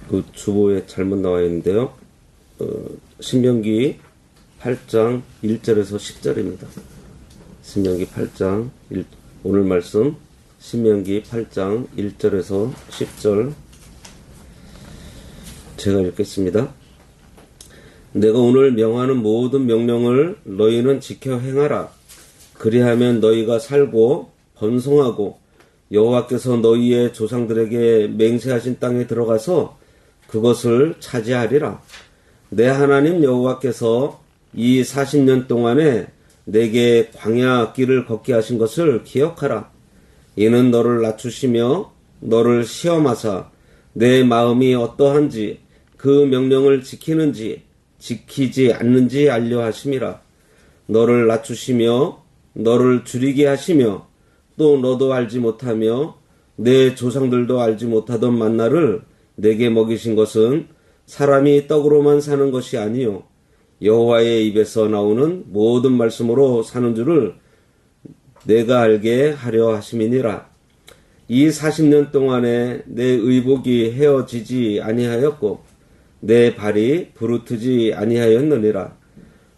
그 주보에 잘못 나와 있는데요. 신명기 8장 1절에서 10절입니다. 신명기 8장 오늘 말씀 신명기 8장 1절에서 10절 제가 읽겠습니다. 내가 오늘 명하는 모든 명령을 너희는 지켜 행하라. 그리하면 너희가 살고 번성하고 여호와께서 너희의 조상들에게 맹세하신 땅에 들어가서 그것을 차지하리라. 내 하나님 여호와께서 이 40년 동안에 내게 광야 길을 걷게 하신 것을 기억하라. 이는 너를 낮추시며 너를 시험하사 내 마음이 어떠한지 그 명령을 지키는지 지키지 않는지 알려 하심이라. 너를 낮추시며 너를 줄이게 하시며 또 너도 알지 못하며 내 조상들도 알지 못하던 만나를 내게 먹이신 것은 사람이 떡으로만 사는 것이 아니요 여호와의 입에서 나오는 모든 말씀으로 사는 줄을 내가 알게 하려 하심이니라. 이 40년 동안에 내 의복이 헤어지지 아니하였고 내 발이 부르트지 아니하였느니라.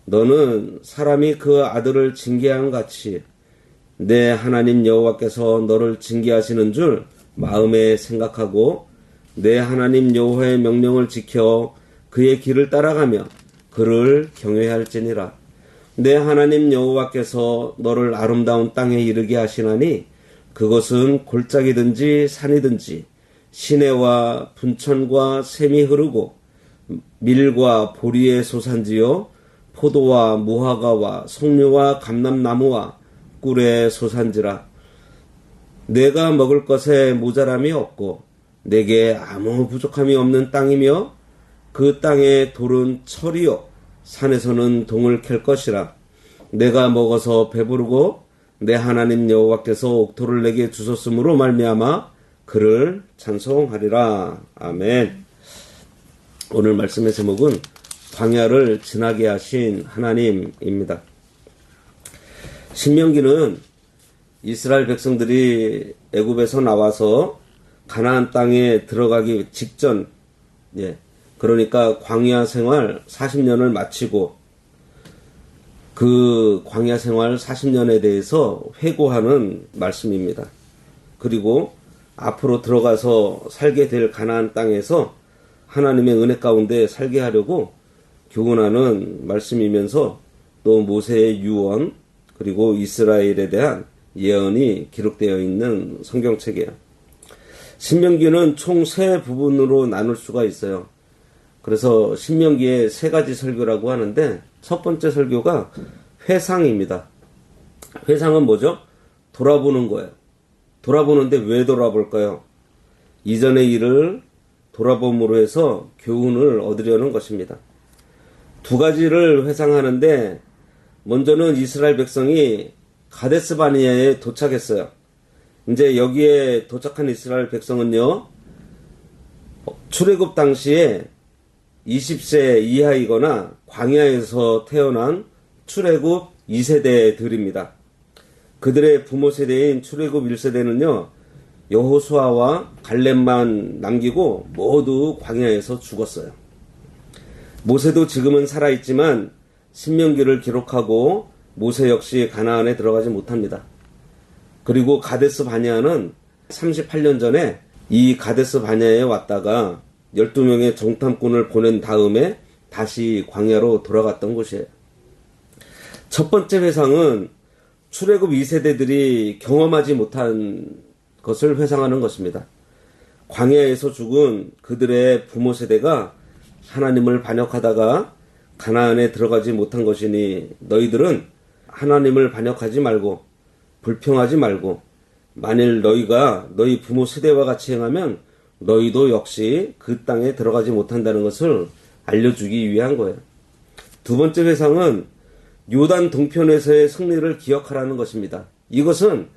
너는 사람이 그 아들을 징계한 같이 내 하나님 여호와께서 너를 징계하시는 줄 마음에 생각하고 내 하나님 여호와의 명령을 지켜 그의 길을 따라가며 그를 경외할지니라. 내 하나님 여호와께서 너를 아름다운 땅에 이르게 하시나니 그것은 골짜기든지 산이든지 시내와 분천과 샘이 흐르고 밀과 보리의 소산지요 포도와 무화과와 석류와 감람나무와 꿀의 소산지라. 내가 먹을 것에 모자람이 없고 내게 아무 부족함이 없는 땅이며 그 땅의 돌은 철이요 산에서는 동을 캘 것이라. 내가 먹어서 배부르고 내 하나님 여호와께서 옥토를 내게 주셨으므로 말미암아 그를 찬송하리라. 아멘. 오늘 말씀의 제목은 광야를 지나게 하신 하나님입니다. 신명기는 이스라엘 백성들이 애굽에서 나와서 가나안 땅에 들어가기 직전, 그러니까 광야 생활 40년을 마치고 그 광야 생활 40년에 대해서 회고하는 말씀입니다. 그리고 앞으로 들어가서 살게 될 가나안 땅에서 하나님의 은혜 가운데 살게 하려고 교훈하는 말씀이면서 또 모세의 유언 그리고 이스라엘에 대한 예언이 기록되어 있는 성경책이에요. 신명기는 총 세 부분으로 나눌 수가 있어요. 그래서 신명기에 세 가지 설교라고 하는데 첫 번째 설교가 회상입니다. 회상은 뭐죠? 돌아보는 거예요. 돌아보는데 왜 돌아볼까요? 이전의 일을 돌아봄으로 해서 교훈을 얻으려는 것입니다. 두 가지를 회상하는데 먼저는 이스라엘 백성이 가데스 바네아에 도착했어요. 이제 여기에 도착한 이스라엘 백성은요, 출애굽 당시에 20세 이하이거나 광야에서 태어난 출애굽 2세대들입니다. 그들의 부모 세대인 출애굽 1세대는요, 여호수아와 갈렙만 남기고 모두 광야에서 죽었어요. 모세도 지금은 살아있지만 신명기를 기록하고 모세 역시 가나안에 들어가지 못합니다. 그리고 가데스 바네아는 38년 전에 이 가데스 바네아에 왔다가 12명의 정탐꾼을 보낸 다음에 다시 광야로 돌아갔던 곳이에요. 첫 번째 회상은 출애굽 2세대들이 경험하지 못한 것을 회상하는 것입니다. 광야에서 죽은 그들의 부모 세대가 하나님을 반역하다가 가나안에 들어가지 못한 것이니 너희들은 하나님을 반역하지 말고 불평하지 말고 만일 너희가 너희 부모 세대와 같이 행하면 너희도 역시 그 땅에 들어가지 못한다는 것을 알려주기 위한 거예요. 두 번째 회상은 요단 동편에서의 승리를 기억하라는 것입니다. 이것은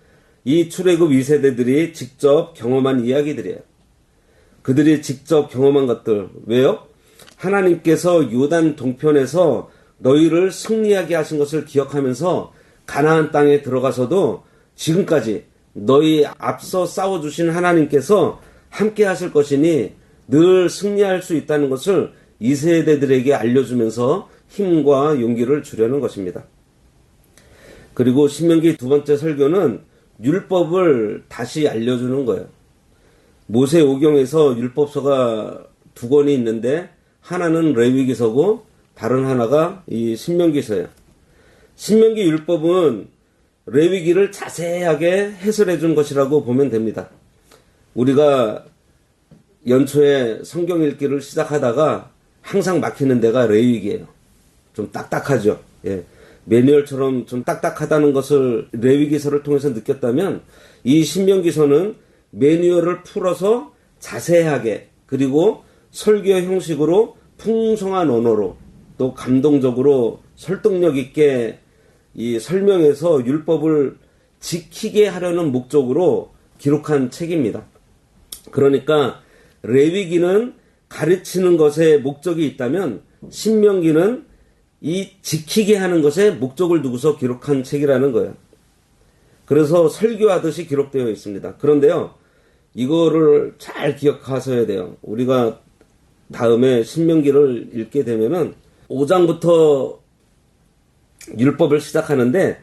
이 출애굽 2세대들이 직접 경험한 이야기들이에요. 그들이 직접 경험한 것들. 왜요? 하나님께서 요단 동편에서 너희를 승리하게 하신 것을 기억하면서 가나안 땅에 들어가서도 지금까지 너희 앞서 싸워주신 하나님께서 함께 하실 것이니 늘 승리할 수 있다는 것을 2세대들에게 알려주면서 힘과 용기를 주려는 것입니다. 그리고 신명기 두 번째 설교는 율법을 다시 알려주는 거예요. 모세오경에서 율법서가 두 권이 있는데 하나는 레위기서고 다른 하나가 이 신명기서예요. 신명기 율법은 레위기를 자세하게 해설해 준 것이라고 보면 됩니다. 우리가 연초에 성경 읽기를 시작하다가 항상 막히는 데가 레위기예요. 좀 딱딱하죠. 예. 매뉴얼처럼 좀 딱딱하다는 것을 레위기서를 통해서 느꼈다면 이 신명기서는 매뉴얼을 풀어서 자세하게 그리고 설교 형식으로 풍성한 언어로 또 감동적으로 설득력 있게 이 설명해서 율법을 지키게 하려는 목적으로 기록한 책입니다. 그러니까 레위기는 가르치는 것에 목적이 있다면 신명기는 이 지키게 하는 것에 목적을 두고서 기록한 책이라는 거예요. 그래서 설교하듯이 기록되어 있습니다. 그런데요, 이거를 잘 기억하셔야 돼요. 우리가 다음에 신명기를 읽게 되면은 5장부터 율법을 시작하는데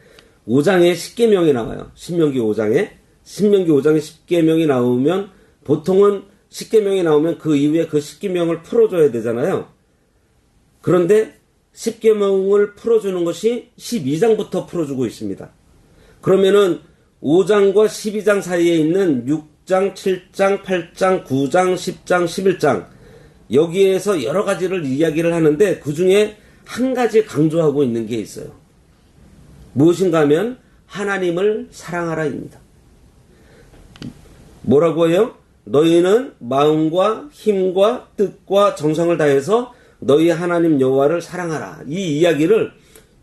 5장에 10계명이 나와요. 신명기 5장에 10계명이 나오면 보통은 10계명이 나오면 그 이후에 그 10계명을 풀어줘야 되잖아요. 그런데 10계명을 풀어주는 것이 12장부터 풀어주고 있습니다. 그러면은 5장과 12장 사이에 있는 6장, 7장, 8장, 9장, 10장, 11장 여기에서 여러 가지를 이야기를 하는데 그 중에 한 가지 강조하고 있는 게 있어요. 무엇인가 하면 하나님을 사랑하라입니다. 뭐라고 해요? 너희는 마음과 힘과 뜻과 정성을 다해서 너희 하나님 여호와를 사랑하라. 이 이야기를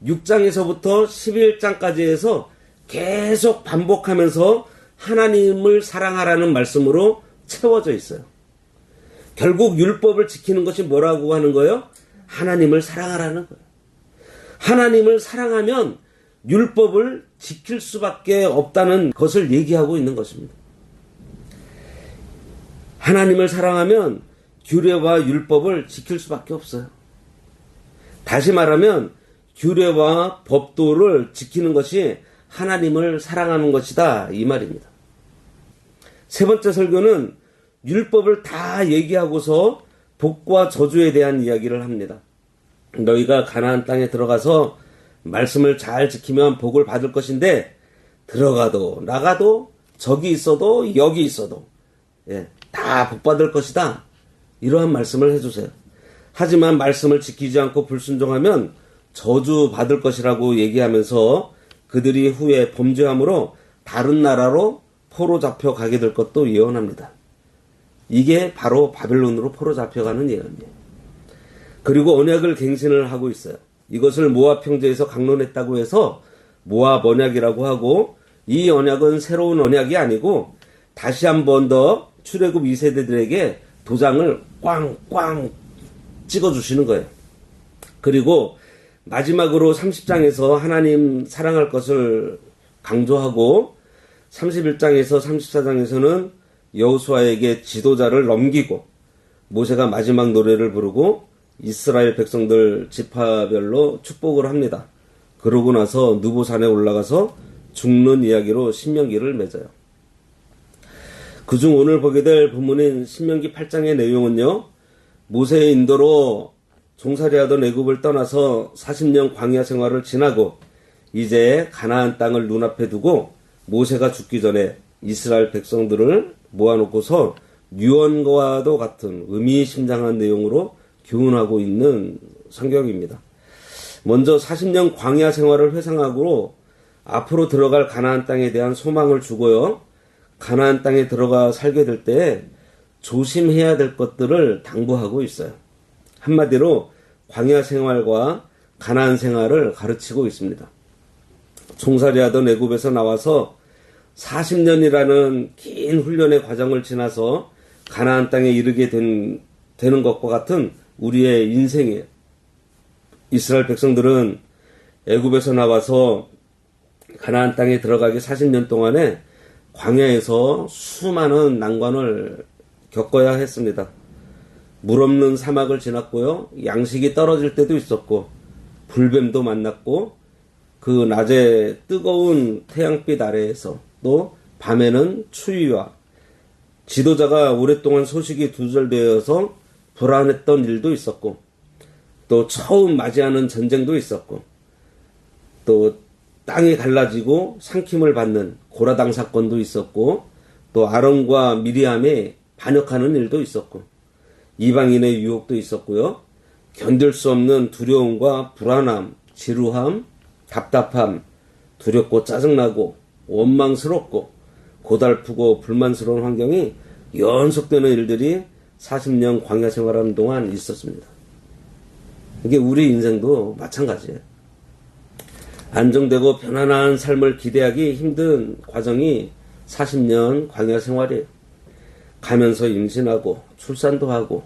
6장에서부터 11장까지 해서 계속 반복하면서 하나님을 사랑하라는 말씀으로 채워져 있어요. 결국 율법을 지키는 것이 뭐라고 하는 거예요? 하나님을 사랑하라는 거예요. 하나님을 사랑하면 율법을 지킬 수밖에 없다는 것을 얘기하고 있는 것입니다. 하나님을 사랑하면 규례와 율법을 지킬 수밖에 없어요. 다시 말하면 규례와 법도를 지키는 것이 하나님을 사랑하는 것이다 이 말입니다. 세 번째 설교는 율법을 다 얘기하고서 복과 저주에 대한 이야기를 합니다. 너희가 가나안 땅에 들어가서 말씀을 잘 지키면 복을 받을 것인데 들어가도 나가도 저기 있어도 여기 있어도 다 복받을 것이다. 이러한 말씀을 해주세요. 하지만 말씀을 지키지 않고 불순종하면 저주 받을 것이라고 얘기하면서 그들이 후에 범죄함으로 다른 나라로 포로 잡혀가게 될 것도 예언합니다. 이게 바로 바벨론으로 포로 잡혀가는 예언이에요. 그리고 언약을 갱신을 하고 있어요. 이것을 모압 형제에서 강론했다고 해서 모압 언약이라고 하고 이 언약은 새로운 언약이 아니고 다시 한 번 더 출애굽 2세대들에게 도장을 꽝꽝 찍어주시는 거예요. 그리고 마지막으로 30장에서 하나님 사랑할 것을 강조하고 31장에서 34장에서는 여호수아에게 지도자를 넘기고 모세가 마지막 노래를 부르고 이스라엘 백성들 지파별로 축복을 합니다. 그러고 나서 느보산에 올라가서 죽는 이야기로 신명기를 맺어요. 그중 오늘 보게 될 본문인 신명기 8장의 내용은요. 모세의 인도로 종살이하던 애굽을 떠나서 40년 광야 생활을 지나고 이제 가나안 땅을 눈앞에 두고 모세가 죽기 전에 이스라엘 백성들을 모아놓고서 유언과도 같은 의미심장한 내용으로 교훈하고 있는 성경입니다. 먼저 40년 광야 생활을 회상하고 앞으로 들어갈 가나안 땅에 대한 소망을 주고요. 가나안 땅에 들어가 살게 될 때 조심해야 될 것들을 당부하고 있어요. 한마디로 광야 생활과 가나안 생활을 가르치고 있습니다. 종살이하던 애굽에서 나와서 40년이라는 긴 훈련의 과정을 지나서 가나안 땅에 이르게 되는 것과 같은 우리의 인생이에요. 이스라엘 백성들은 애굽에서 나와서 가나안 땅에 들어가기 40년 동안에 광야에서 수많은 난관을 겪어야 했습니다. 물 없는 사막을 지났고요. 양식이 떨어질 때도 있었고 불뱀도 만났고 그 낮에 뜨거운 태양빛 아래에서 또 밤에는 추위와 지도자가 오랫동안 소식이 두절되어서 불안했던 일도 있었고 또 처음 맞이하는 전쟁도 있었고 또 땅이 갈라지고 삼킴을 받는 고라당 사건도 있었고 또 아론과 미리암이 반역하는 일도 있었고 이방인의 유혹도 있었고요. 견딜 수 없는 두려움과 불안함, 지루함, 답답함, 두렵고 짜증나고 원망스럽고 고달프고 불만스러운 환경이 연속되는 일들이 40년 광야 생활하는 동안 있었습니다. 이게 우리 인생도 마찬가지예요. 안정되고 편안한 삶을 기대하기 힘든 과정이 40년 광야 생활이에요. 가면서 임신하고 출산도 하고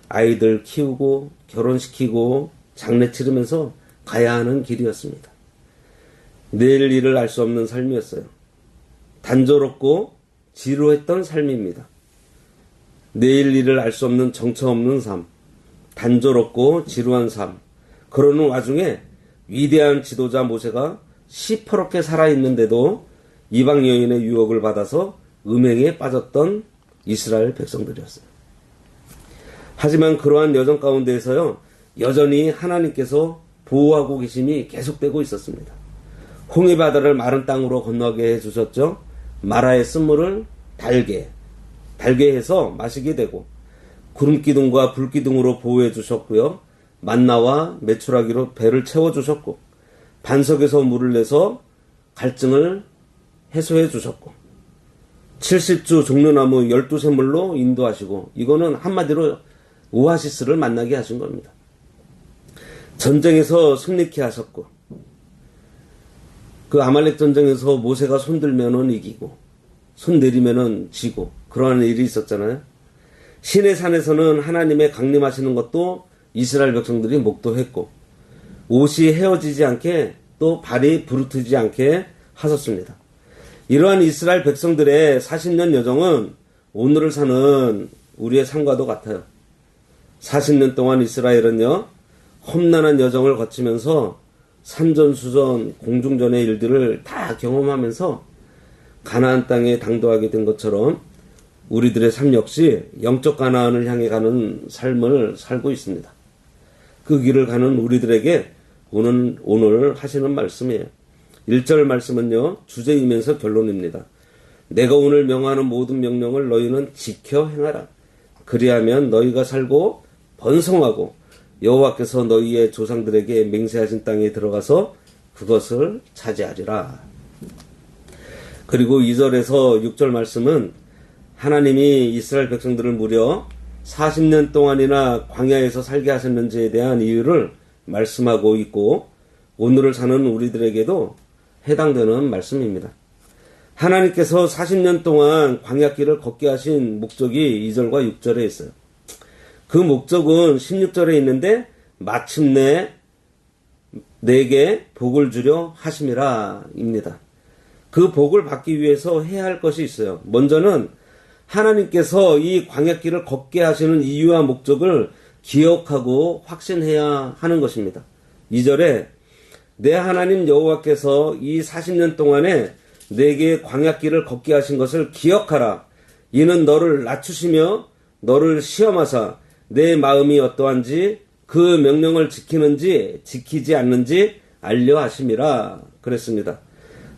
아이들 키우고 결혼시키고 장례 치르면서 가야 하는 길이었습니다. 내일 일을 알 수 없는 삶이었어요. 단조롭고 지루했던 삶입니다. 내일 일을 알 수 없는 정처 없는 삶, 단조롭고 지루한 삶. 그러는 와중에 위대한 지도자 모세가 시퍼렇게 살아있는데도 이방 여인의 유혹을 받아서 음행에 빠졌던 이스라엘 백성들이었어요. 하지만 그러한 여정 가운데에서요, 여전히 하나님께서 보호하고 계심이 계속되고 있었습니다. 홍해 바다를 마른 땅으로 건너게 해주셨죠. 마라의 쓴물을 달게 해서 마시게 되고 구름기둥과 불기둥으로 보호해 주셨고요. 만나와 메추라기로 배를 채워주셨고 반석에서 물을 내서 갈증을 해소해 주셨고 70주 종려나무 12샘물로 인도하시고 이거는 한마디로 오아시스를 만나게 하신 겁니다. 전쟁에서 승리케 하셨고 그 아말렉 전쟁에서 모세가 손들면은 이기고 손 내리면은 지고 그러한 일이 있었잖아요. 시내 산에서는 하나님의 강림하시는 것도 이스라엘 백성들이 목도했고 옷이 헤어지지 않게 또 발이 부르트지 않게 하셨습니다. 이러한 이스라엘 백성들의 40년 여정은 오늘을 사는 우리의 삶과도 같아요. 40년 동안 이스라엘은요, 험난한 여정을 거치면서 산전수전, 공중전의 일들을 다 경험하면서 가나안 땅에 당도하게 된 것처럼 우리들의 삶 역시 영적 가나안을 향해 가는 삶을 살고 있습니다. 그 길을 가는 우리들에게 오늘 하시는 말씀이에요. 1절 말씀은요, 주제이면서 결론입니다. 내가 오늘 명하는 모든 명령을 너희는 지켜 행하라. 그리하면 너희가 살고 번성하고 여호와께서 너희의 조상들에게 맹세하신 땅에 들어가서 그것을 차지하리라. 그리고 2절에서 6절 말씀은 하나님이 이스라엘 백성들을 무려 40년 동안이나 광야에서 살게 하셨는지에 대한 이유를 말씀하고 있고 오늘을 사는 우리들에게도 해당되는 말씀입니다. 하나님께서 40년 동안 광야길을 걷게 하신 목적이 2절과 6절에 있어요. 그 목적은 16절에 있는데 마침내 내게 복을 주려 하심이라 입니다. 그 복을 받기 위해서 해야 할 것이 있어요. 먼저는 하나님께서 이 광야길을 걷게 하시는 이유와 목적을 기억하고 확신해야 하는 것입니다. 2절에 내 하나님 여호와께서 이 40년 동안에 내게 광야길을 걷게 하신 것을 기억하라. 이는 너를 낮추시며 너를 시험하사 내 마음이 어떠한지 그 명령을 지키는지 지키지 않는지 알려 하심이라 그랬습니다.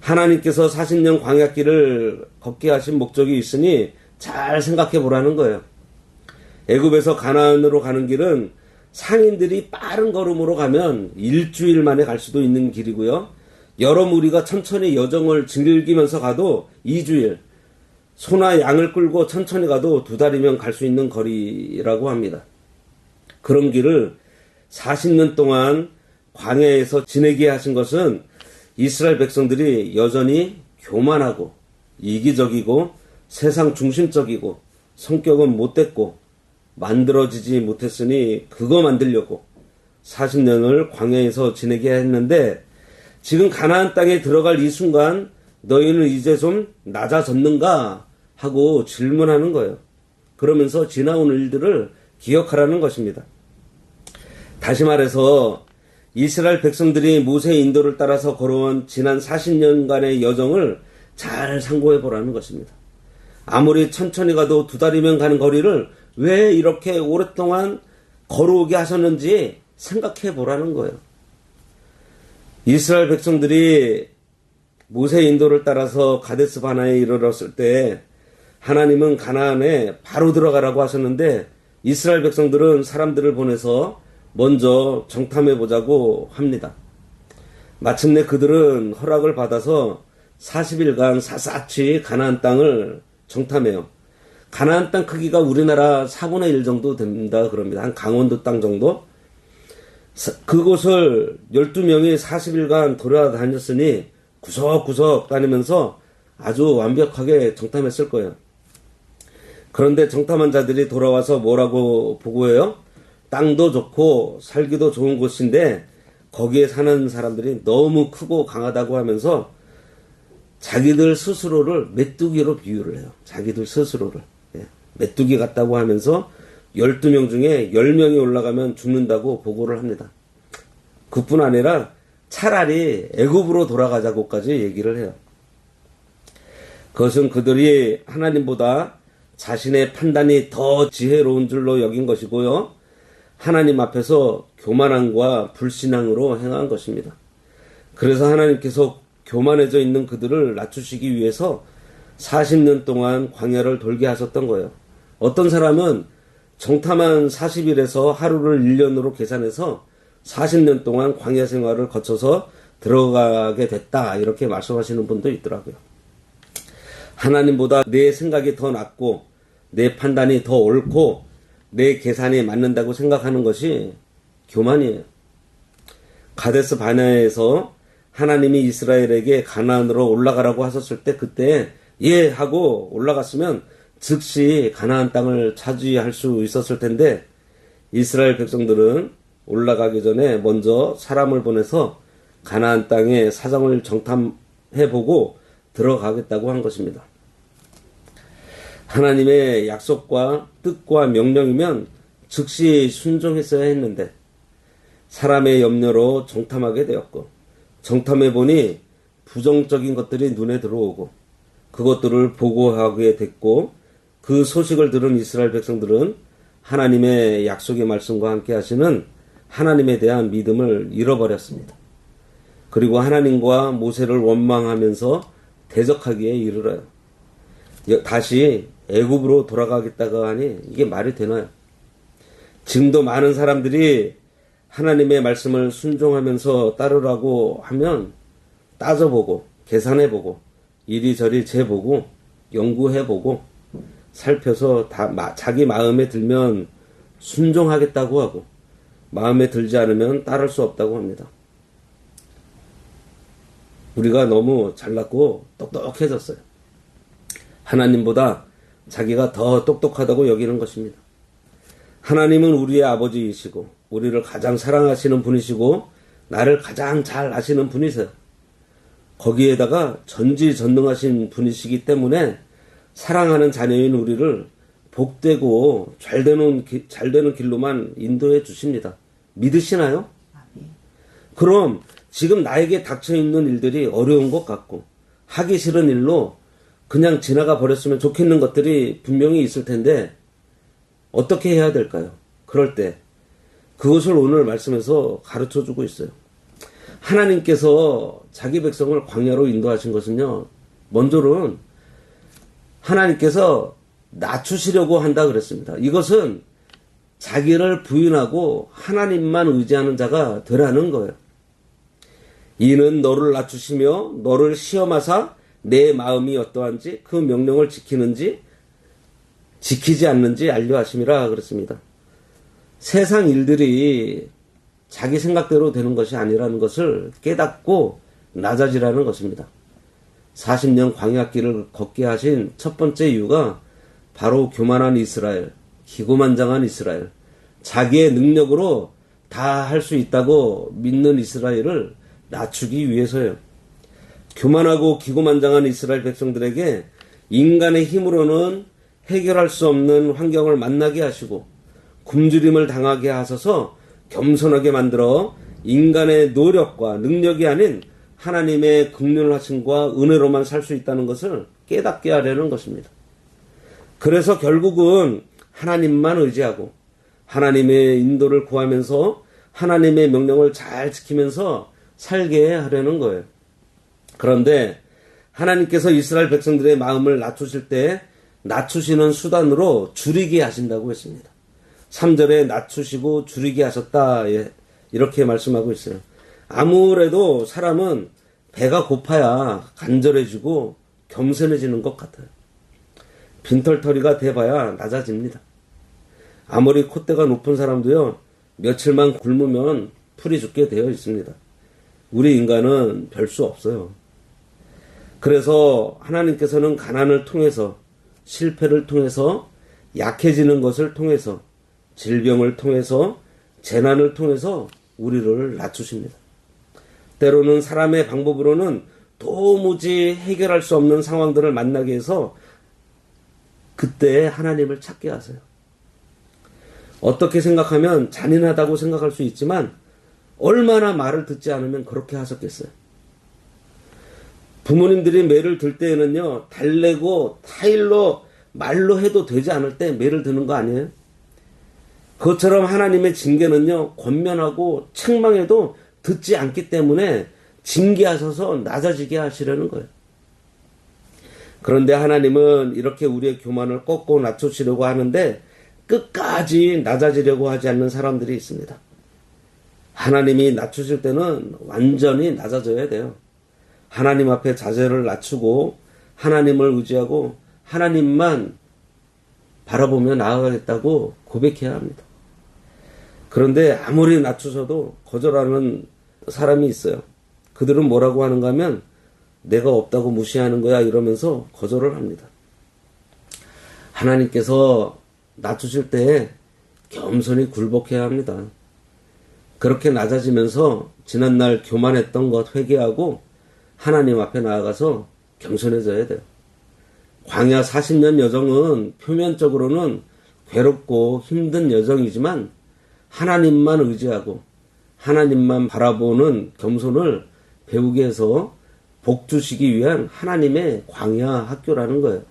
하나님께서 40년 광야길을 걷게 하신 목적이 있으니 잘 생각해 보라는 거예요. 애굽에서 가나안으로 가는 길은 상인들이 빠른 걸음으로 가면 일주일 만에 갈 수도 있는 길이고요. 여러 무리가 천천히 여정을 즐기면서 가도 2주일, 소나 양을 끌고 천천히 가도 2달이면 갈 수 있는 거리라고 합니다. 그런 길을 40년 동안 광야에서 지내게 하신 것은 이스라엘 백성들이 여전히 교만하고 이기적이고 세상 중심적이고 성격은 못됐고 만들어지지 못했으니 그거 만들려고 40년을 광야에서 지내게 했는데 지금 가나안 땅에 들어갈 이 순간 너희는 이제 좀 낮아졌는가 하고 질문하는 거예요. 그러면서 지나온 일들을 기억하라는 것입니다. 다시 말해서 이스라엘 백성들이 모세의 인도를 따라서 걸어온 지난 40년간의 여정을 잘 상고해 보라는 것입니다. 아무리 천천히 가도 2달이면 가는 거리를 왜 이렇게 오랫동안 걸어오게 하셨는지 생각해 보라는 거예요. 이스라엘 백성들이 모세의 인도를 따라서 가데스 바네아에 이르렀을 때 하나님은 가나안에 바로 들어가라고 하셨는데 이스라엘 백성들은 사람들을 보내서 먼저 정탐해 보자고 합니다. 마침내 그들은 허락을 받아서 40일간 샅샅이 가나안 땅을 정탐해요. 가나안 땅 크기가 우리나라 4분의 1 정도 됩니다. 그럽니다. 한 강원도 땅 정도. 그곳을 12명이 40일간 돌아다녔으니 구석구석 다니면서 아주 완벽하게 정탐했을 거예요. 그런데 정탐한 자들이 돌아와서 뭐라고 보고해요? 땅도 좋고 살기도 좋은 곳인데 거기에 사는 사람들이 너무 크고 강하다고 하면서 자기들 스스로를 메뚜기로 비유를 해요. 자기들 스스로를. 메뚜기 같다고 하면서 12명 중에 10명이 올라가면 죽는다고 보고를 합니다. 그뿐 아니라 차라리 애굽으로 돌아가자고까지 얘기를 해요. 그것은 그들이 하나님보다 자신의 판단이 더 지혜로운 줄로 여긴 것이고요. 하나님 앞에서 교만함과 불신앙으로 행한 것입니다. 그래서 하나님께서 교만해져 있는 그들을 낮추시기 위해서 40년 동안 광야를 돌게 하셨던 거예요. 어떤 사람은 정탐한 40일에서 하루를 1년으로 계산해서 40년 동안 광야 생활을 거쳐서 들어가게 됐다 이렇게 말씀하시는 분도 있더라고요. 하나님보다 내 생각이 더 낫고 내 판단이 더 옳고 내 계산이 맞는다고 생각하는 것이 교만이에요. 가데스 바네아에서 하나님이 이스라엘에게 가나안으로 올라가라고 하셨을 때 그때 예 하고 올라갔으면 즉시 가나안 땅을 차지할 수 있었을 텐데 이스라엘 백성들은 올라가기 전에 먼저 사람을 보내서 가나안 땅의 사정을 정탐해보고 들어가겠다고 한 것입니다. 하나님의 약속과 뜻과 명령이면 즉시 순종했어야 했는데 사람의 염려로 정탐하게 되었고 정탐해보니 부정적인 것들이 눈에 들어오고 그것들을 보고하게 됐고 그 소식을 들은 이스라엘 백성들은 하나님의 약속의 말씀과 함께 하시는 하나님에 대한 믿음을 잃어버렸습니다. 그리고 하나님과 모세를 원망하면서 대적하기에 이르러요. 다시 애굽으로 돌아가겠다고 하니 이게 말이 되나요? 지금도 많은 사람들이 하나님의 말씀을 순종하면서 따르라고 하면 따져보고 계산해보고 이리저리 재보고 연구해보고 살펴서 자기 마음에 들면 순종하겠다고 하고 마음에 들지 않으면 따를 수 없다고 합니다. 우리가 너무 잘났고 똑똑해졌어요. 하나님보다 자기가 더 똑똑하다고 여기는 것입니다. 하나님은 우리의 아버지이시고 우리를 가장 사랑하시는 분이시고 나를 가장 잘 아시는 분이세요. 거기에다가 전지전능하신 분이시기 때문에 사랑하는 자녀인 우리를 복되고 잘 되는 길로만 인도해 주십니다. 믿으시나요? 그럼 지금 나에게 닥쳐있는 일들이 어려운 것 같고 하기 싫은 일로 그냥 지나가 버렸으면 좋겠는 것들이 분명히 있을 텐데 어떻게 해야 될까요? 그럴 때 그것을 오늘 말씀에서 가르쳐주고 있어요. 하나님께서 자기 백성을 광야로 인도하신 것은요. 먼저는 하나님께서 낮추시려고 한다 그랬습니다. 이것은 자기를 부인하고 하나님만 의지하는 자가 되라는 거예요. 이는 너를 낮추시며 너를 시험하사 내 마음이 어떠한지 그 명령을 지키는지 지키지 않는지 알려 하심이라 그랬습니다. 세상 일들이 자기 생각대로 되는 것이 아니라는 것을 깨닫고 낮아지라는 것입니다. 40년 광야길을 걷게 하신 첫 번째 이유가 바로 교만한 이스라엘, 기고만장한 이스라엘, 자기의 능력으로 다 할 수 있다고 믿는 이스라엘을 낮추기 위해서예요. 교만하고 기고만장한 이스라엘 백성들에게 인간의 힘으로는 해결할 수 없는 환경을 만나게 하시고 굶주림을 당하게 하셔서 겸손하게 만들어 인간의 노력과 능력이 아닌 하나님의 긍휼하심과 은혜로만 살 수 있다는 것을 깨닫게 하려는 것입니다. 그래서 결국은 하나님만 의지하고 하나님의 인도를 구하면서 하나님의 명령을 잘 지키면서 살게 하려는 거예요. 그런데 하나님께서 이스라엘 백성들의 마음을 낮추실 때 낮추시는 수단으로 줄이게 하신다고 했습니다. 3절에 낮추시고 줄이게 하셨다, 이렇게 말씀하고 있어요. 아무래도 사람은 배가 고파야 간절해지고 겸손해지는 것 같아요. 빈털터리가 돼봐야 낮아집니다. 아무리 콧대가 높은 사람도요, 며칠만 굶으면 풀이 죽게 되어 있습니다. 우리 인간은 별 수 없어요. 그래서 하나님께서는 가난을 통해서, 실패를 통해서, 약해지는 것을 통해서, 질병을 통해서, 재난을 통해서 우리를 낮추십니다. 때로는 사람의 방법으로는 도무지 해결할 수 없는 상황들을 만나게 해서 그때 하나님을 찾게 하세요. 어떻게 생각하면 잔인하다고 생각할 수 있지만 얼마나 말을 듣지 않으면 그렇게 하셨겠어요. 부모님들이 매를 들 때에는요, 달래고 타일로 말로 해도 되지 않을 때 매를 드는 거 아니에요? 그것처럼 하나님의 징계는요, 권면하고 책망해도 듣지 않기 때문에 징계하셔서 낮아지게 하시려는 거예요. 그런데 하나님은 이렇게 우리의 교만을 꺾고 낮추시려고 하는데 끝까지 낮아지려고 하지 않는 사람들이 있습니다. 하나님이 낮추실 때는 완전히 낮아져야 돼요. 하나님 앞에 자세를 낮추고 하나님을 의지하고 하나님만 바라보며 나아가겠다고 고백해야 합니다. 그런데 아무리 낮추셔도 거절하는 사람이 있어요. 그들은 뭐라고 하는가 하면 내가 없다고 무시하는 거야 이러면서 거절을 합니다. 하나님께서 낮추실 때 겸손히 굴복해야 합니다. 그렇게 낮아지면서 지난날 교만했던 것 회개하고 하나님 앞에 나아가서 겸손해져야 돼요. 광야 40년 여정은 표면적으로는 괴롭고 힘든 여정이지만 하나님만 의지하고 하나님만 바라보는 겸손을 배우게 해서 복 주시기 위한 하나님의 광야 학교라는 거예요.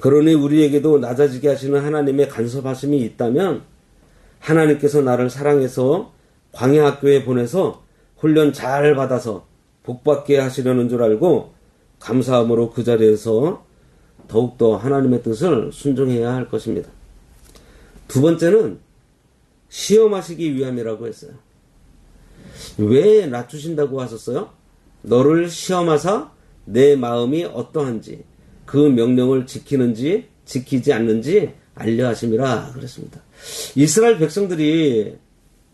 그러니 우리에게도 낮아지게 하시는 하나님의 간섭하심이 있다면 하나님께서 나를 사랑해서 광야 학교에 보내서 훈련 잘 받아서 복받게 하시려는 줄 알고 감사함으로 그 자리에서 더욱더 하나님의 뜻을 순종해야 할 것입니다. 두 번째는 시험하시기 위함이라고 했어요. 왜 낮추신다고 하셨어요? 너를 시험하사 내 마음이 어떠한지 그 명령을 지키는지 지키지 않는지 알려 하심이라 그랬습니다. 이스라엘 백성들이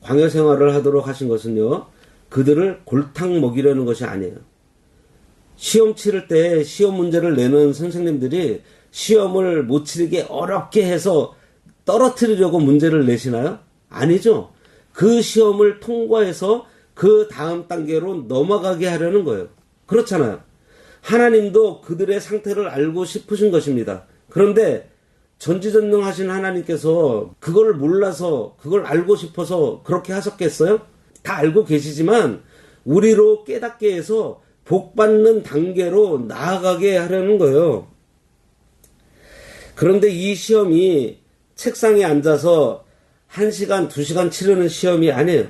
광야 생활을 하도록 하신 것은요, 그들을 골탕 먹이려는 것이 아니에요. 시험 치를 때 시험 문제를 내는 선생님들이 시험을 못 치르게 어렵게 해서 떨어뜨리려고 문제를 내시나요? 아니죠. 그 시험을 통과해서 그 다음 단계로 넘어가게 하려는 거예요. 그렇잖아요. 하나님도 그들의 상태를 알고 싶으신 것입니다. 그런데 전지전능하신 하나님께서 그걸 몰라서 그걸 알고 싶어서 그렇게 하셨겠어요? 다 알고 계시지만 우리로 깨닫게 해서 복받는 단계로 나아가게 하려는 거예요. 그런데 이 시험이 책상에 앉아서 1시간, 2시간 치르는 시험이 아니에요.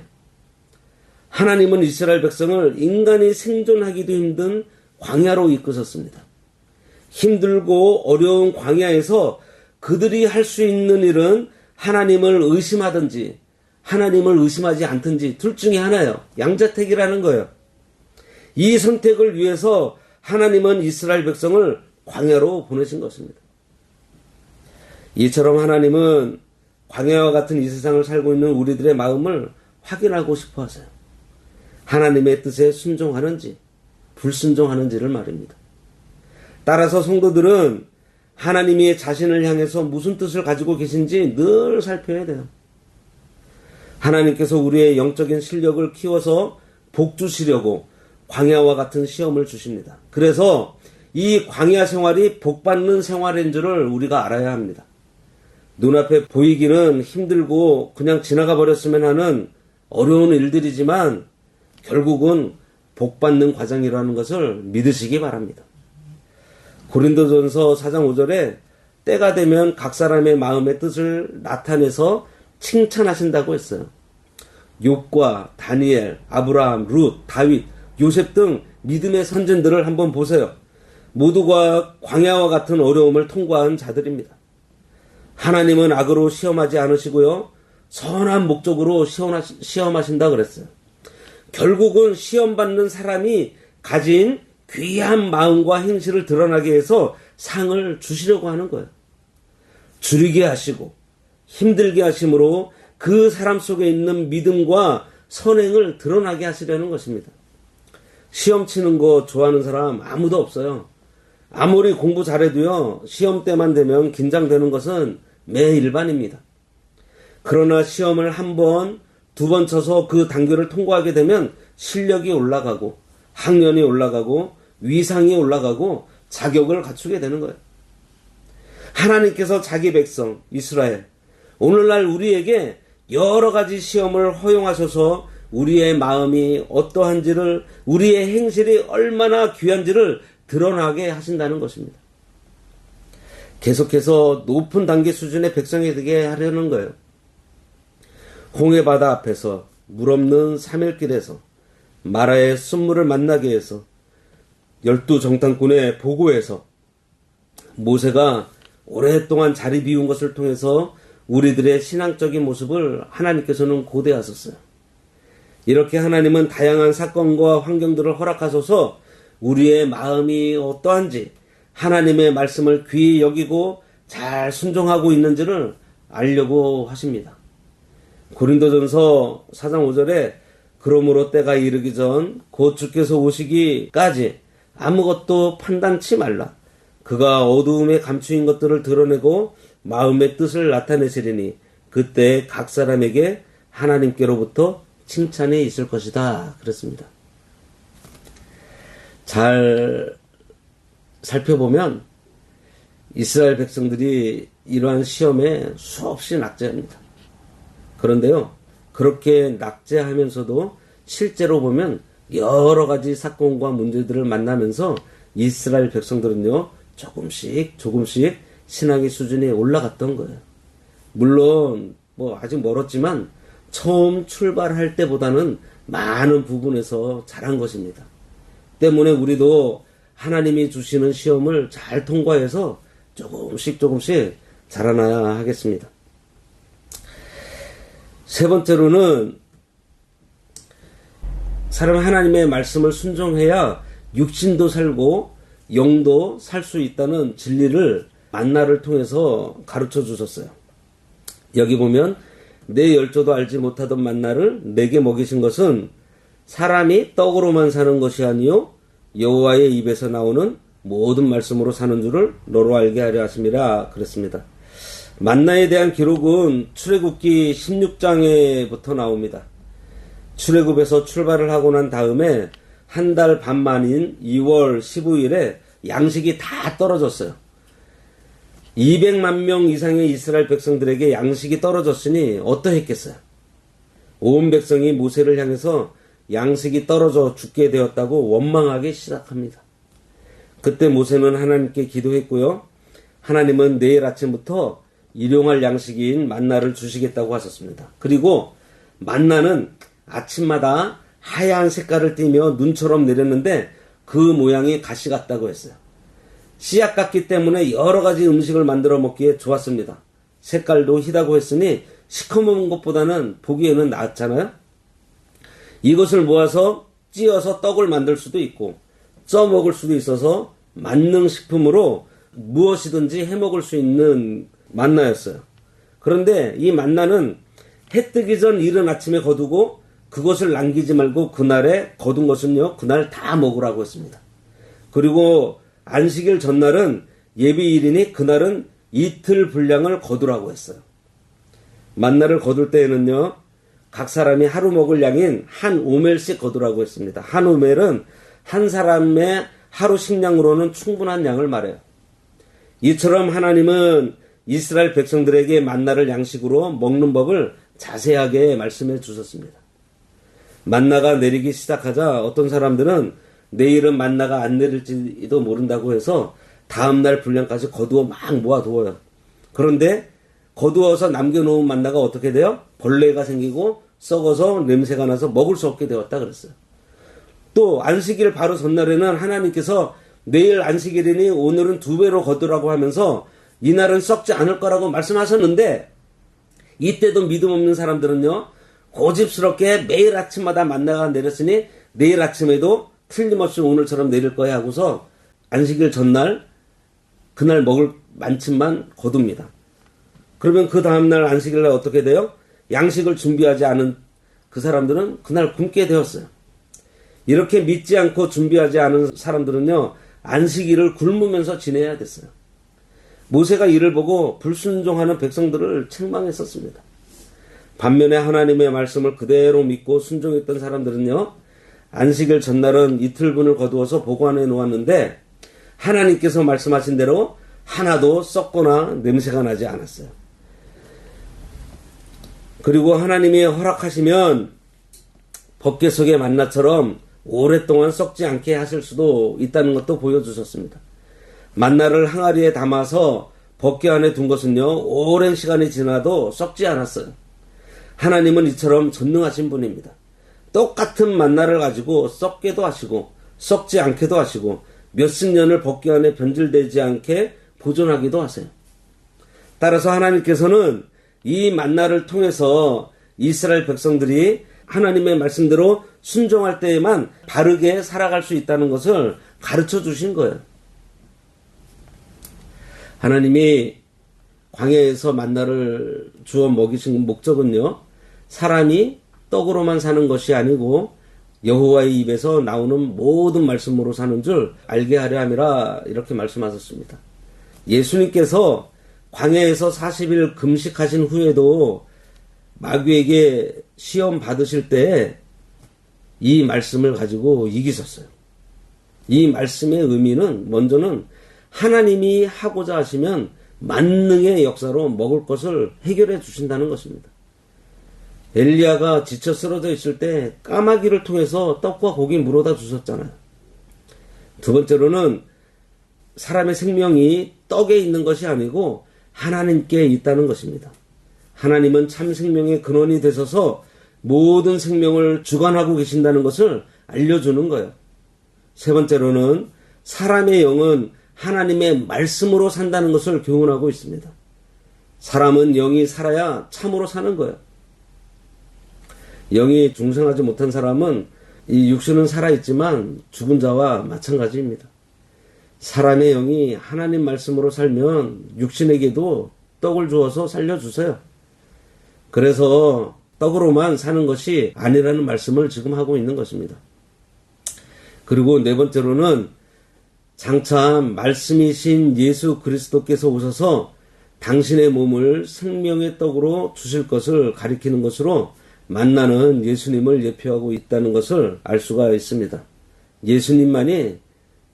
하나님은 이스라엘 백성을 인간이 생존하기도 힘든 광야로 이끄셨습니다. 힘들고 어려운 광야에서 그들이 할 수 있는 일은 하나님을 의심하든지 하나님을 의심하지 않든지 둘 중에 하나예요. 양자택이라는 거예요. 이 선택을 위해서 하나님은 이스라엘 백성을 광야로 보내신 것입니다. 이처럼 하나님은 광야와 같은 이 세상을 살고 있는 우리들의 마음을 확인하고 싶어 하세요. 하나님의 뜻에 순종하는지 불순종하는지를 말입니다. 따라서 성도들은 하나님이 자신을 향해서 무슨 뜻을 가지고 계신지 늘 살펴야 돼요. 하나님께서 우리의 영적인 실력을 키워서 복 주시려고 광야와 같은 시험을 주십니다. 그래서 이 광야 생활이 복받는 생활인 줄을 우리가 알아야 합니다. 눈앞에 보이기는 힘들고 그냥 지나가 버렸으면 하는 어려운 일들이지만 결국은 복받는 과정이라는 것을 믿으시기 바랍니다. 고린도전서 4장 5절에 때가 되면 각 사람의 마음의 뜻을 나타내서 칭찬하신다고 했어요. 욥과 다니엘, 아브라함, 룻, 다윗, 요셉 등 믿음의 선진들을 한번 보세요. 모두가 광야와 같은 어려움을 통과한 자들입니다. 하나님은 악으로 시험하지 않으시고요. 선한 목적으로 시험하신다 그랬어요. 결국은 시험받는 사람이 가진 귀한 마음과 행실을 드러나게 해서 상을 주시려고 하는 거예요. 줄이게 하시고 힘들게 하심으로 그 사람 속에 있는 믿음과 선행을 드러나게 하시려는 것입니다. 시험 치는 거 좋아하는 사람 아무도 없어요. 아무리 공부 잘해도요, 시험 때만 되면 긴장되는 것은 매 일반입니다. 그러나 시험을 한 번, 두 번 쳐서 그 단계를 통과하게 되면 실력이 올라가고 학년이 올라가고 위상이 올라가고 자격을 갖추게 되는 거예요. 하나님께서 자기 백성 이스라엘, 오늘날 우리에게 여러 가지 시험을 허용하셔서 우리의 마음이 어떠한지를, 우리의 행실이 얼마나 귀한지를 드러나게 하신다는 것입니다. 계속해서 높은 단계 수준의 백성이 되게 하려는 거예요. 홍해바다 앞에서, 물 없는 사멜길에서, 마라의 순물을 만나게 해서, 12정탐꾼의 보고에서, 모세가 오랫동안 자리 비운 것을 통해서 우리들의 신앙적인 모습을 하나님께서는 고대하셨어요. 이렇게 하나님은 다양한 사건과 환경들을 허락하셔서 우리의 마음이 어떠한지, 하나님의 말씀을 귀히 여기고 잘 순종하고 있는지를 알려고 하십니다. 고린도전서 4장 5절에 그러므로 때가 이르기 전 곧 주께서 오시기까지 아무것도 판단치 말라. 그가 어두움에 감추인 것들을 드러내고 마음의 뜻을 나타내시리니 그때 각 사람에게 하나님께로부터 칭찬이 있을 것이다. 그랬습니다. 잘 살펴보면 이스라엘 백성들이 이러한 시험에 수없이 낙제합니다. 그런데요, 그렇게 낙제하면서도 실제로 보면 여러 가지 사건과 문제들을 만나면서 이스라엘 백성들은요, 조금씩 신앙의 수준이 올라갔던 거예요. 물론 아직 멀었지만 처음 출발할 때보다는 많은 부분에서 잘한 것입니다. 때문에 우리도 하나님이 주시는 시험을 잘 통과해서 조금씩 자라나야 하겠습니다. 세 번째로는 사람 하나님의 말씀을 순종해야 육신도 살고 영도 살 수 있다는 진리를 만나를 통해서 가르쳐 주셨어요. 여기 보면 내 열조도 알지 못하던 만나를 내게 먹이신 것은 사람이 떡으로만 사는 것이 아니요 여호와의 입에서 나오는 모든 말씀으로 사는 줄을 너로 알게 하려 하심이라 그랬습니다. 만나에 대한 기록은 출애굽기 16장에부터 나옵니다. 출애굽에서 출발을 하고 난 다음에 한 달 반 만인 2월 15일에 양식이 다 떨어졌어요. 200만 명 이상의 이스라엘 백성들에게 양식이 떨어졌으니 어떠했겠어요? 온 백성이 모세를 향해서 양식이 떨어져 죽게 되었다고 원망하기 시작합니다. 그때 모세는 하나님께 기도했고요. 하나님은 내일 아침부터 일용할 양식인 만나를 주시겠다고 하셨습니다. 그리고 만나는 아침마다 하얀 색깔을 띠며 눈처럼 내렸는데 그 모양이 가시 같다고 했어요. 씨앗 같기 때문에 여러 가지 음식을 만들어 먹기에 좋았습니다. 색깔도 희다고 했으니 시커먼 것보다는 보기에는 낫잖아요. 이것을 모아서 찧어서 떡을 만들 수도 있고 쪄 먹을 수도 있어서 만능식품으로 무엇이든지 해먹을 수 있는 만나였어요. 그런데 이 만나는 해 뜨기 전 이른 아침에 거두고 그것을 남기지 말고 그날에 거둔 것은요, 그날 다 먹으라고 했습니다. 그리고 안식일 전날은 예비일이니 그날은 이틀 분량을 거두라고 했어요. 만나를 거둘 때에는요, 각 사람이 하루 먹을 양인 한 오멜씩 거두라고 했습니다. 한 오멜은 한 사람의 하루 식량으로는 충분한 양을 말해요. 이처럼 하나님은 이스라엘 백성들에게 만나를 양식으로 먹는 법을 자세하게 말씀해 주셨습니다. 만나가 내리기 시작하자 어떤 사람들은 내일은 만나가 안 내릴지도 모른다고 해서 다음날 분량까지 거두어 막 모아두어요. 그런데 거두어서 남겨놓은 만나가 어떻게 돼요? 벌레가 생기고 썩어서 냄새가 나서 먹을 수 없게 되었다 그랬어요. 또 안식일 바로 전날에는 하나님께서 내일 안식일이니 오늘은 2배로 거두라고 하면서 이날은 썩지 않을 거라고 말씀하셨는데, 이때도 믿음 없는 사람들은요, 고집스럽게 매일 아침마다 만나가 내렸으니 내일 아침에도 틀림없이 오늘처럼 내릴 거야 하고서 안식일 전날 그날 먹을 만큼만 거둡니다. 그러면 그 다음날 안식일날 어떻게 돼요? 양식을 준비하지 않은 그 사람들은 그날 굶게 되었어요. 이렇게 믿지 않고 준비하지 않은 사람들은요, 안식일을 굶으면서 지내야 됐어요. 모세가 이를 보고 불순종하는 백성들을 책망했었습니다. 반면에 하나님의 말씀을 그대로 믿고 순종했던 사람들은요, 안식일 전날은 이틀분을 거두어서 보관해 놓았는데 하나님께서 말씀하신 대로 하나도 썩거나 냄새가 나지 않았어요. 그리고 하나님이 허락하시면 법궤 속의 만나처럼 오랫동안 썩지 않게 하실 수도 있다는 것도 보여주셨습니다. 만나를 항아리에 담아서 법궤 안에 둔 것은요, 오랜 시간이 지나도 썩지 않았어요. 하나님은 이처럼 전능하신 분입니다. 똑같은 만나를 가지고 썩게도 하시고 썩지 않게도 하시고 몇십 년을 법궤 안에 변질되지 않게 보존하기도 하세요. 따라서 하나님께서는 이 만나를 통해서 이스라엘 백성들이 하나님의 말씀대로 순종할 때에만 바르게 살아갈 수 있다는 것을 가르쳐 주신 거예요. 하나님이 광야에서 만나를 주어 먹이신 목적은요, 사람이 떡으로만 사는 것이 아니고 여호와의 입에서 나오는 모든 말씀으로 사는 줄 알게 하려 함이라, 이렇게 말씀하셨습니다. 예수님께서 광야에서 40일 금식하신 후에도 마귀에게 시험 받으실 때 이 말씀을 가지고 이기셨어요. 이 말씀의 의미는 먼저는 하나님이 하고자 하시면 만능의 역사로 먹을 것을 해결해 주신다는 것입니다. 엘리야가 지쳐 쓰러져 있을 때 까마귀를 통해서 떡과 고기 물어다 주셨잖아요. 두 번째로는 사람의 생명이 떡에 있는 것이 아니고 하나님께 있다는 것입니다. 하나님은 참 생명의 근원이 되셔서 모든 생명을 주관하고 계신다는 것을 알려주는 거예요. 세 번째로는 사람의 영은 하나님의 말씀으로 산다는 것을 교훈하고 있습니다. 사람은 영이 살아야 참으로 사는 거예요. 영이 중생하지 못한 사람은 이 육신은 살아있지만 죽은 자와 마찬가지입니다. 사람의 영이 하나님 말씀으로 살면 육신에게도 떡을 주어서 살려주세요. 그래서 떡으로만 사는 것이 아니라는 말씀을 지금 하고 있는 것입니다. 그리고 네 번째로는 장차 말씀이신 예수 그리스도께서 오셔서 당신의 몸을 생명의 떡으로 주실 것을 가리키는 것으로 만나는 예수님을 예표하고 있다는 것을 알 수가 있습니다. 예수님만이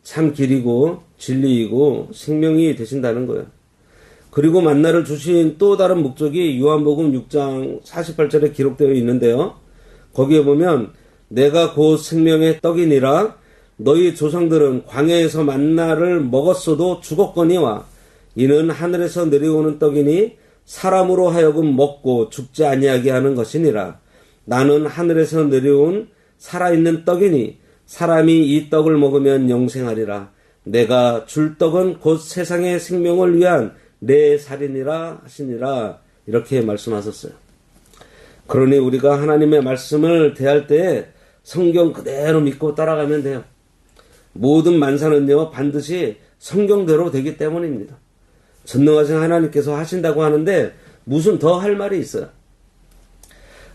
참 길이고 진리이고 생명이 되신다는 거예요. 그리고 만나를 주신 또 다른 목적이 요한복음 6장 48절에 기록되어 있는데요. 거기에 보면 내가 곧 생명의 떡이니라, 너희 조상들은 광야에서 만나를 먹었어도 죽었거니와 이는 하늘에서 내려오는 떡이니 사람으로 하여금 먹고 죽지 아니하게 하는 것이니라. 나는 하늘에서 내려온 살아있는 떡이니 사람이 이 떡을 먹으면 영생하리라. 내가 줄 떡은 곧 세상의 생명을 위한 내 살이니라 하시니라, 이렇게 말씀하셨어요. 그러니 우리가 하나님의 말씀을 대할 때 성경 그대로 믿고 따라가면 돼요. 모든 만사는요 반드시 성경대로 되기 때문입니다. 전능하신 하나님께서 하신다고 하는데 무슨 더 할 말이 있어요.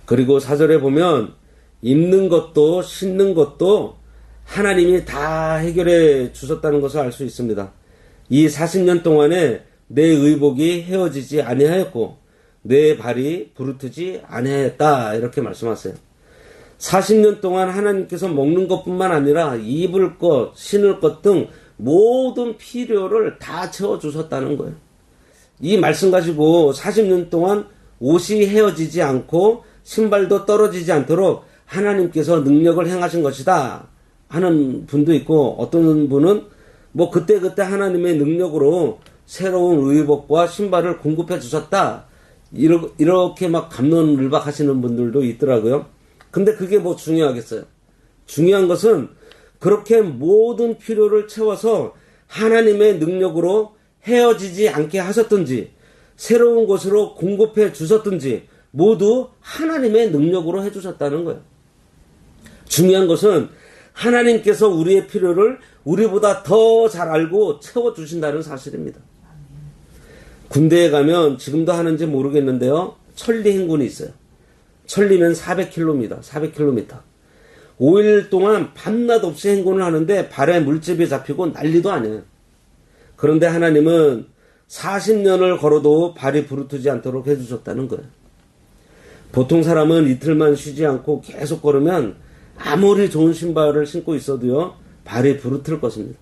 그리고 4절에 보면 입는 것도 씻는 것도 하나님이 다 해결해 주셨다는 것을 알 수 있습니다. 이 40년 동안에 내 의복이 헤어지지 아니하였고 내 발이 부르트지 아니하였다, 이렇게 말씀하세요. 40년 동안 하나님께서 먹는 것뿐만 아니라 입을 것, 신을 것 등 모든 필요를 다 채워주셨다는 거예요. 이 말씀 가지고 40년 동안 옷이 헤어지지 않고 신발도 떨어지지 않도록 하나님께서 능력을 행하신 것이다 하는 분도 있고, 어떤 분은 뭐 그때그때 하나님의 능력으로 새로운 의복과 신발을 공급해 주셨다 이렇게 막 갑론을박 하시는 분들도 있더라고요. 근데 그게 뭐 중요하겠어요? 중요한 것은 그렇게 모든 필요를 채워서 하나님의 능력으로 헤어지지 않게 하셨든지 새로운 것으로 공급해 주셨든지 모두 하나님의 능력으로 해주셨다는 거예요. 중요한 것은 하나님께서 우리의 필요를 우리보다 더 잘 알고 채워주신다는 사실입니다. 군대에 가면 지금도 하는지 모르겠는데요. 천리 행군이 있어요. 천리면 400km입니다. 400km. 5일 동안 밤낮 없이 행군을 하는데 발에 물집이 잡히고 난리도 아니에요. 그런데 하나님은 40년을 걸어도 발이 부르트지 않도록 해주셨다는 거예요. 보통 사람은 이틀만 쉬지 않고 계속 걸으면 아무리 좋은 신발을 신고 있어도요, 발이 부르트를 것입니다.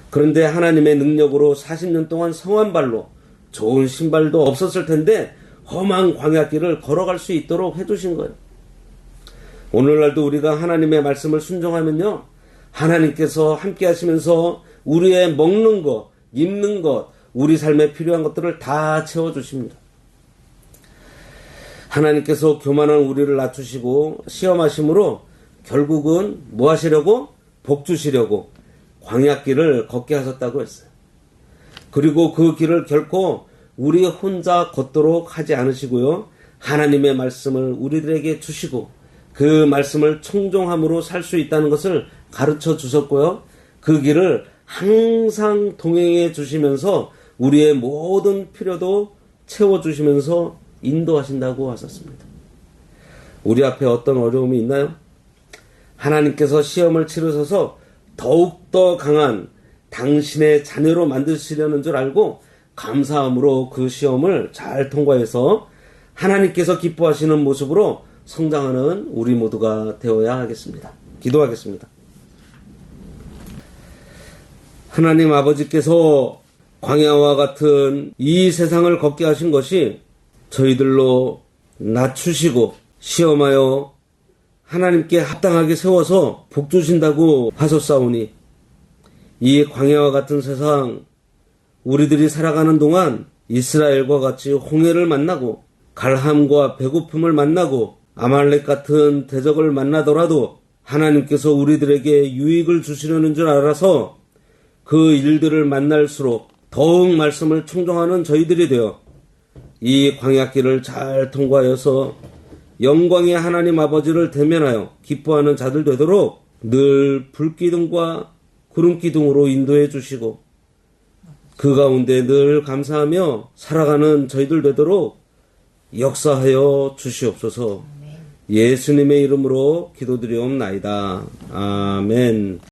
그런데 하나님의 능력으로 40년 동안 성한 발로 좋은 신발도 없었을 텐데 험한 광야길을 걸어갈 수 있도록 해주신 거예요. 오늘날도 우리가 하나님의 말씀을 순종하면요, 하나님께서 함께 하시면서 우리의 먹는 것, 입는 것, 우리 삶에 필요한 것들을 다 채워주십니다. 하나님께서 교만한 우리를 낮추시고 시험하심으로 결국은 뭐 하시려고? 복 주시려고 광야길을 걷게 하셨다고 했어요. 그리고 그 길을 결코 우리 혼자 걷도록 하지 않으시고요, 하나님의 말씀을 우리들에게 주시고 그 말씀을 청종함으로 살 수 있다는 것을 가르쳐 주셨고요, 그 길을 항상 동행해 주시면서 우리의 모든 필요도 채워주시면서 인도하신다고 하셨습니다. 우리 앞에 어떤 어려움이 있나요? 하나님께서 시험을 치르셔서 더욱더 강한 당신의 자녀로 만드시려는 줄 알고 감사함으로 그 시험을 잘 통과해서 하나님께서 기뻐하시는 모습으로 성장하는 우리 모두가 되어야 하겠습니다. 기도하겠습니다. 하나님 아버지께서 광야와 같은 이 세상을 걷게 하신 것이 저희들로 낮추시고 시험하여 하나님께 합당하게 세워서 복 주신다고 하셨사오니, 이 광야와 같은 세상 우리들이 살아가는 동안 이스라엘과 같이 홍해를 만나고 갈함과 배고픔을 만나고 아말렉 같은 대적을 만나더라도 하나님께서 우리들에게 유익을 주시려는 줄 알아서 그 일들을 만날수록 더욱 말씀을 청종하는 저희들이 되어 이 광야길을 잘 통과하여서 영광의 하나님 아버지를 대면하여 기뻐하는 자들 되도록 늘 불기둥과 구름기둥으로 인도해 주시고 그 가운데 늘 감사하며 살아가는 저희들 되도록 역사하여 주시옵소서. 예수님의 이름으로 기도드리옵나이다. 아멘.